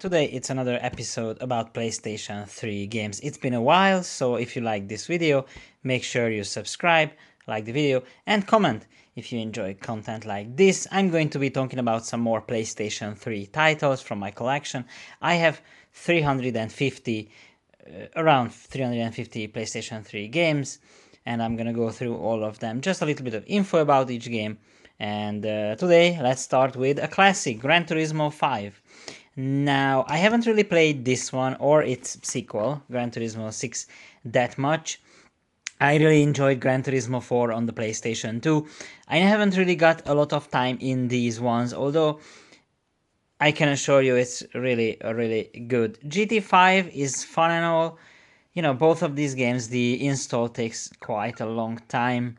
Today it's another episode about PlayStation 3 games. It's been a while, so if you like this video, make sure you subscribe, like the video, and comment if you enjoy content like this. I'm going to be talking about some more PlayStation 3 titles from my collection. I have 350, around 350 PlayStation 3 games, and I'm gonna go through all of them. Just a little bit of info about each game. And today, let's start with a classic, Gran Turismo 5. Now, I haven't really played this one or its sequel, Gran Turismo 6, that much. I really enjoyed Gran Turismo 4 on the PlayStation 2. I haven't really got a lot of time in these ones, although I can assure you it's really good. GT5 is fun and all. You know, both of these games, the install takes quite a long time,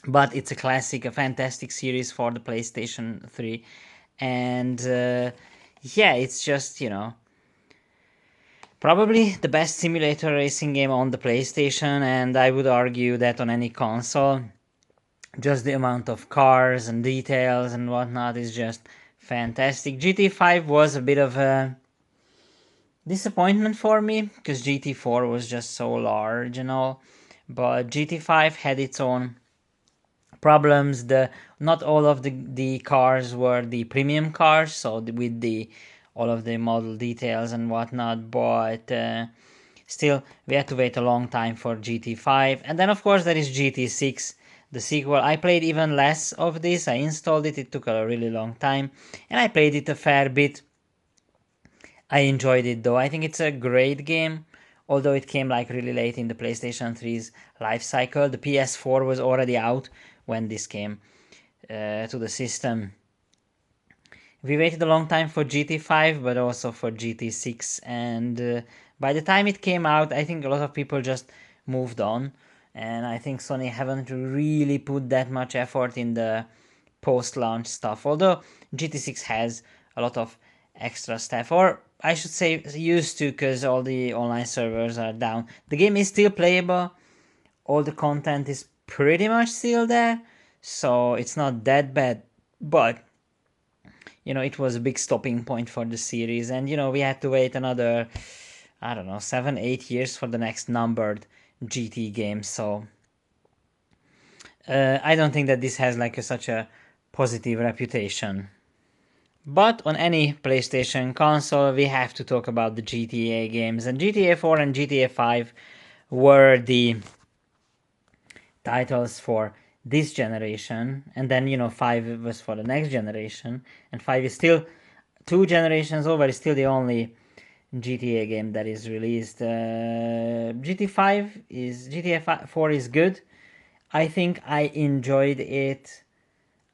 but it's a classic, a fantastic series for the PlayStation 3. And yeah, it's just, probably the best simulator racing game on the PlayStation, and I would argue that on any console. Just the amount of cars and details and whatnot is just fantastic. GT5 was a bit of a disappointment for me because GT4 was just so large and all, but GT5 had its own problems. The not all of the cars were the premium cars, so with the all of the model details and whatnot, but still we had to wait a long time for GT5. And then of course there is GT6, the sequel. I played even less of this. I installed it, it took a really long time, and I played it a fair bit. I enjoyed it though. I think it's a great game, although it came like really late in the PlayStation 3's life cycle. The PS4 was already out when this came to the system. We waited a long time for GT5, but also for GT6, and by the time it came out, I think a lot of people just moved on, and I think Sony haven't really put that much effort in the post-launch stuff, although GT6 has a lot of extra stuff, or I should say used to, because all the online servers are down. The game is still playable, all the content is pretty much still there, so it's not that bad, but it was a big stopping point for the series, and we had to wait another, I don't know, 7, 8 years for the next numbered GT game. So I don't think that this has like such a positive reputation. But on any PlayStation console, we have to talk about the GTA games, and GTA 4 and GTA 5 were the titles for this generation, and then 5 was for the next generation, and 5 is still 2 generations over, is still the only GTA game that is released. GTA 4 is good. I think I enjoyed it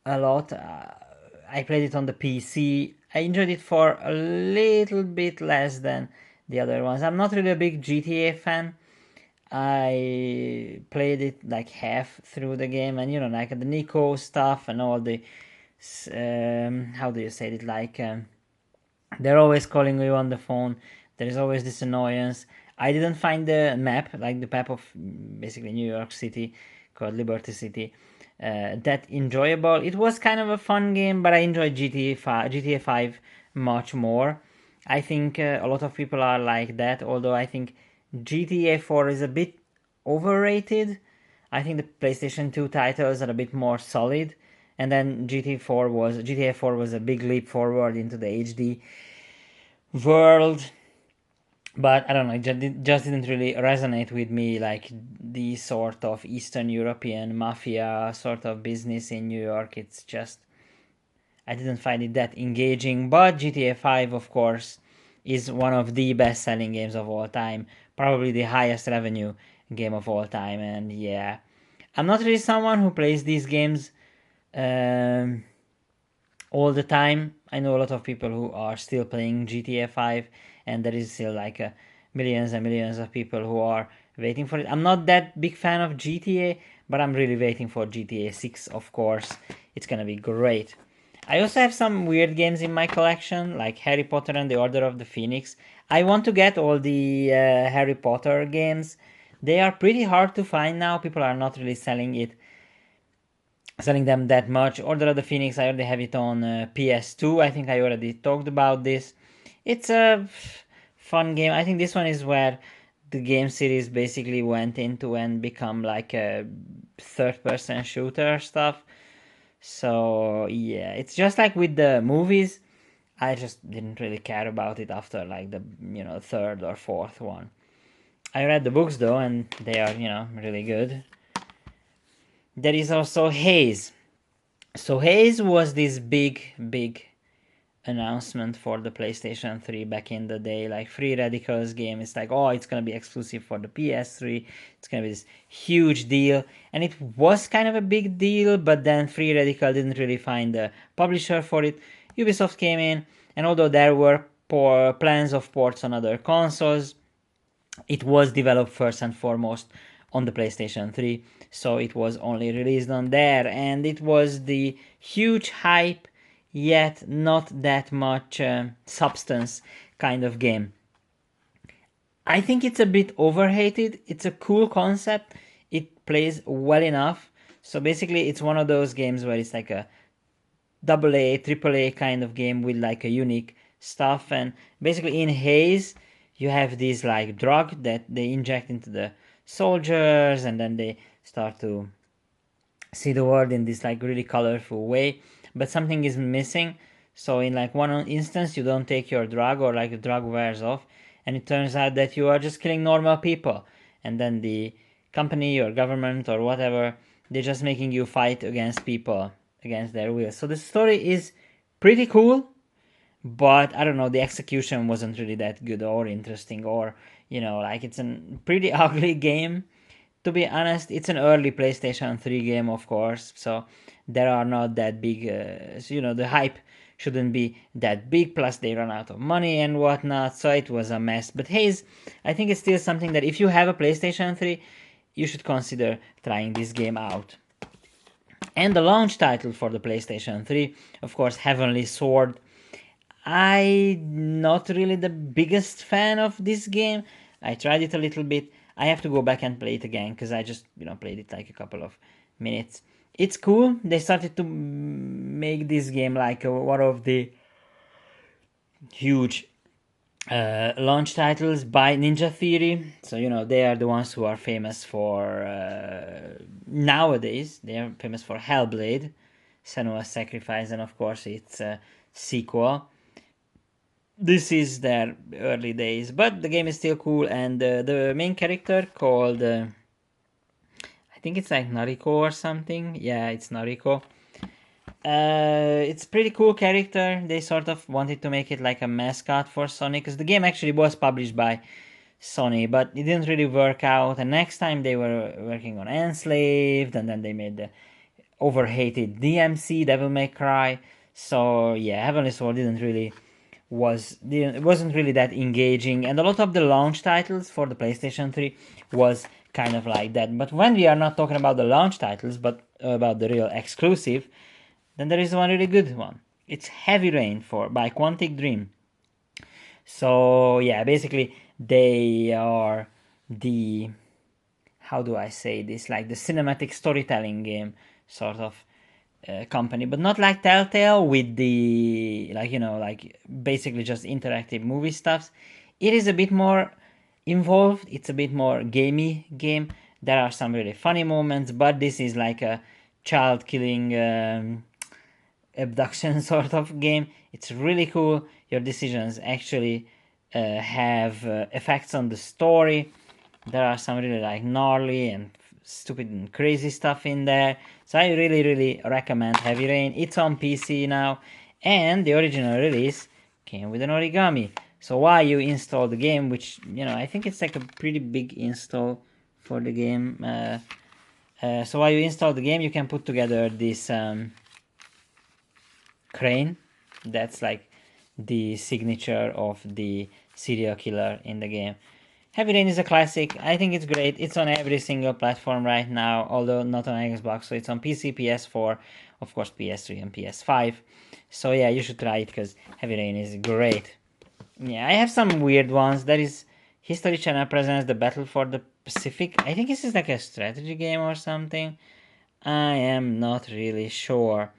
a lot. I played it on the PC. I enjoyed it for a little bit less than the other ones. I'm not really a big GTA fan. I played it like half through the game, and like the Nico stuff and all the how do you say it, like they're always calling you on the phone. There is always this annoyance. I didn't find the map, like the map of basically New York City, called Liberty City, that enjoyable. It was kind of a fun game, but I enjoyed GTA 5 much more. I think a lot of people are like that, although I think GTA 4 is a bit overrated. I think the PlayStation 2 titles are a bit more solid, and then GTA 4 was a big leap forward into the HD world. But I don't know, it just didn't really resonate with me, like the sort of Eastern European mafia sort of business in New York. It's just, I didn't find it that engaging. But GTA 5, of course, is one of the best selling games of all time, probably the highest revenue game of all time. And yeah, I'm not really someone who plays these games um, all the time. I know a lot of people who are still playing GTA 5, and there is still like millions and millions of people who are waiting for it. I'm not that big fan of GTA, but I'm really waiting for GTA 6, of course. It's gonna be great. I also have some weird games in my collection, like Harry Potter and the Order of the Phoenix. I want to get all the Harry Potter games. They are pretty hard to find now. People are not really selling them that much. Order of the Phoenix, I already have it on PS2. I think I already talked about this. It's a fun game. I think this one is where the game series basically went into and become like a third person shooter stuff. So yeah, it's just like with the movies. I just didn't really care about it after like the third or fourth one. I read the books though, and they are really good. There is also Haze. So Haze was this big announcement for the PlayStation 3 back in the day, like Free Radicals game. It's like, oh, it's gonna be exclusive for the PS3. It's gonna be this huge deal, and it was kind of a big deal. But then Free Radical didn't really find a publisher for it. Ubisoft came in, and although there were plans of ports on other consoles, it was developed first and foremost on the PlayStation 3, so it was only released on there, and it was the huge hype, yet not that much substance kind of game. I think it's a bit overhated. It's a cool concept. It plays well enough. So basically, it's one of those games where it's like a double A, triple A kind of game with like a unique stuff. And basically, in Haze, you have this like drug that they inject into the soldiers, and then they start to see the world in this like really colorful way. But something is missing. So in like one instance, you don't take your drug, or like the drug wears off, and it turns out that you are just killing normal people. And then the company or government or whatever, they're just making you fight against people against their will. So the story is pretty cool, but I don't know, the execution wasn't really that good or interesting, or like it's a pretty ugly game. To be honest, it's an early PlayStation 3 game, of course, so there are not that big, so, the hype shouldn't be that big, plus they run out of money and whatnot, so it was a mess. But hey, I think it's still something that if you have a PlayStation 3, you should consider trying this game out. And the launch title for the PlayStation 3, of course, Heavenly Sword. I'm not really the biggest fan of this game. I tried it a little bit. I have to go back and play it again because I just played it like a couple of minutes. It's cool. They started to make this game like one of the huge launch titles by Ninja Theory. So they are the ones who are famous for nowadays. They are famous for Hellblade, Senua's Sacrifice, and of course its sequel. This is their early days, but the game is still cool, and the main character called I think it's like Nariko or something. Yeah, it's Nariko. It's pretty cool character. They sort of wanted to make it like a mascot for Sony, because the game actually was published by Sony, but it didn't really work out. And next time they were working on Enslaved, and then they made the overhated DMC, Devil May Cry. So yeah, Heavenly Sword it wasn't really that engaging, and a lot of the launch titles for the PlayStation 3 was kind of like that. But when we are not talking about the launch titles, but about the real exclusive, then there is one really good one. It's Heavy Rain by Quantic Dream. So yeah, basically they are the, how do I say this, like the cinematic storytelling game sort of company, but not like Telltale with the like basically just interactive movie stuffs. It is a bit more involved. It's a bit more gamey game. There are some really funny moments, but this is like a child killing abduction sort of game. It's really cool. Your decisions actually have effects on the story. There are some really like gnarly and stupid and crazy stuff in there. So I really recommend Heavy Rain. It's on PC now, and the original release came with an origami. So while you install the game, which I think it's like a pretty big install for the game. So while you install the game, you can put together this crane. That's like the signature of the serial killer in the game. Heavy Rain is a classic. I think it's great. It's on every single platform right now, although not on Xbox. So it's on PC, PS4, of course PS3 and PS5. So yeah, you should try it because Heavy Rain is great. Yeah, I have some weird ones. There is History Channel presents the Battle for the Pacific. I think this is like a strategy game or something. I am not really sure.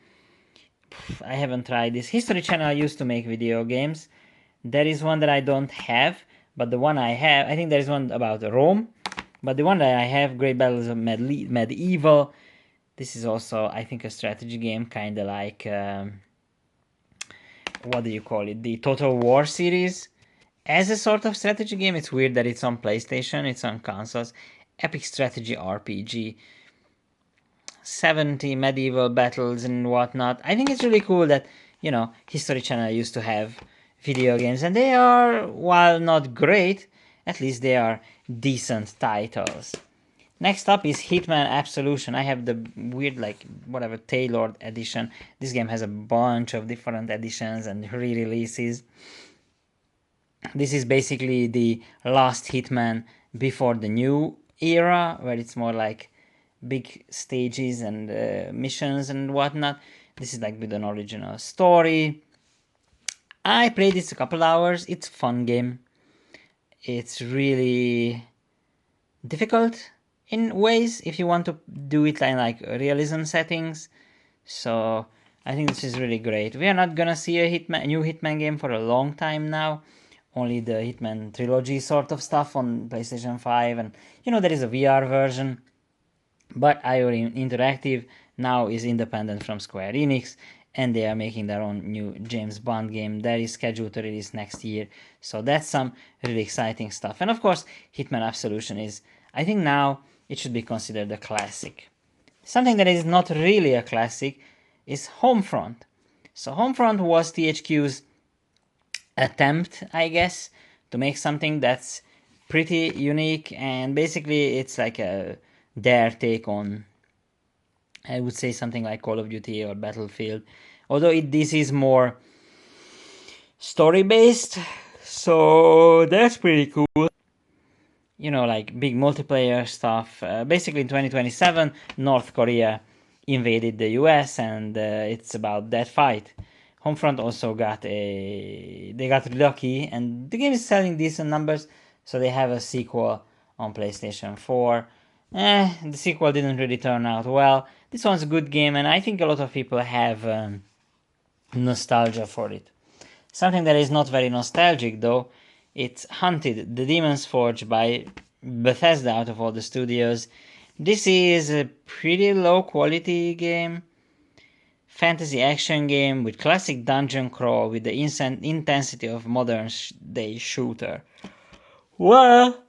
I haven't tried this. History Channel used to make video games. There is one that I don't have, but the one I have, I think there is one about Rome, but the one that I have, Great Battles of Medieval. This is also, I think, a strategy game, kind of like what do you call it? The Total War series. As a sort of strategy game, it's weird that it's on PlayStation, it's on consoles. Epic strategy RPG. 70 medieval battles and whatnot. I think it's really cool that, History Channel used to have video games, and they are, while not great, at least they are decent titles. Next up is Hitman Absolution. I have the weird, like, whatever, tailored edition. This game has a bunch of different editions and re-releases. This is basically the last Hitman before the new era, where it's more like big stages and missions and whatnot. This is like with an original story. I played this a couple hours. It's a fun game. It's really difficult in ways if you want to do it in like realism settings. So I think this is really great. We are not gonna see a new Hitman game for a long time now. Only the Hitman trilogy sort of stuff on PlayStation 5, and there is a VR version. But IO Interactive now is independent from Square Enix, and they are making their own new James Bond game that is scheduled to release next year. So that's some really exciting stuff. And of course, Hitman Absolution is, I think now it should be considered a classic. Something that is not really a classic is Homefront. So Homefront was THQ's attempt, I guess, to make something that's pretty unique, and basically it's like their take on, I would say, something like Call of Duty or Battlefield, although this is more story based, so that's pretty cool. Like big multiplayer stuff. Basically in 2027 North Korea invaded the US, and it's about that fight. Homefront also they got lucky, and the game is selling decent numbers, so they have a sequel on PlayStation 4. The sequel didn't really turn out well. This one's a good game, and I think a lot of people have nostalgia for it. Something that is not very nostalgic though, it's Hunted, the Demon's Forge by Bethesda out of all the studios. This is a pretty low quality game, fantasy action game with classic dungeon crawl with the intensity of modern day shooter. Well,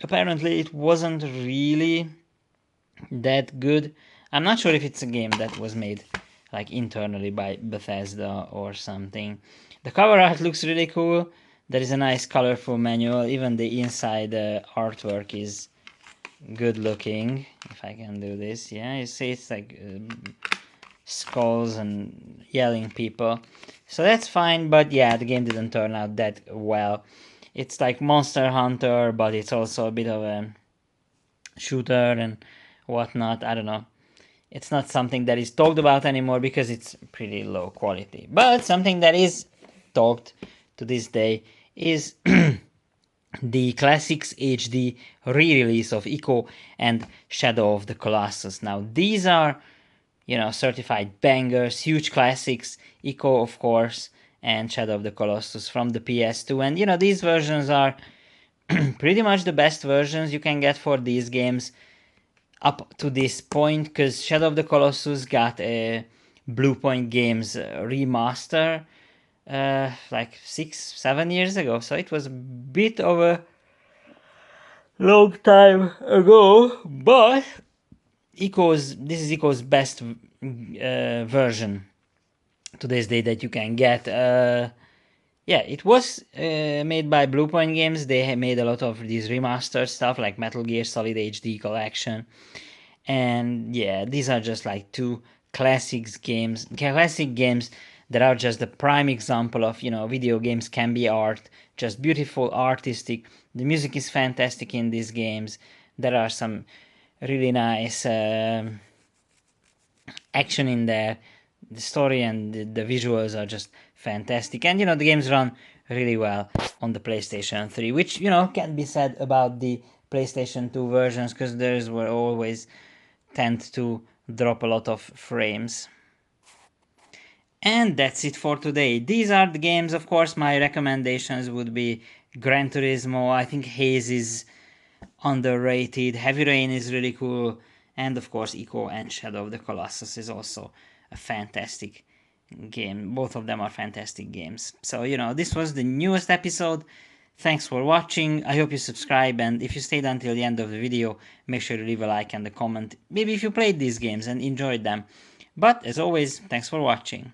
apparently it wasn't really that good. I'm not sure if it's a game that was made like internally by Bethesda or something. The cover art looks really cool. There is a nice colorful manual. Even the inside artwork is good looking. If I can do this, yeah, you see it's like skulls and yelling people. So that's fine, but yeah, the game didn't turn out that well. It's like Monster Hunter, but it's also a bit of a shooter and whatnot. I don't know. It's not something that is talked about anymore because it's pretty low quality. But something that is talked to this day is the Classics HD re-release of Ico and Shadow of the Colossus. Now these are, certified bangers, huge classics. Ico, of course, and Shadow of the Colossus from the PS2. And these versions are pretty much the best versions you can get for these games up to this point, because Shadow of the Colossus got a Bluepoint Games remaster like 6-7 years ago, so it was a bit of a long time ago, but this is Ico's best version to this day that you can get. Yeah, it was made by Bluepoint Games. They made a lot of these remastered stuff like Metal Gear Solid HD Collection. And yeah, these are just like two classic games that are just the prime example of, video games can be art, just beautiful, artistic. The music is fantastic in these games. There are some really nice action in there. The story and the visuals are just fantastic, and the games run really well on the PlayStation 3, which can be said about the PlayStation 2 versions, because theirs were always tend to drop a lot of frames. And that's it for today. These are the games. Of course, my recommendations would be Gran Turismo. I think Haze is underrated. Heavy Rain is really cool. And of course, Ico and Shadow of the Colossus is also a fantastic game. Both of them are fantastic games. So, this was the newest episode. Thanks for watching. I hope you subscribe, and if you stayed until the end of the video, make sure to leave a like and a comment. Maybe if you played these games and enjoyed them. But as always, thanks for watching.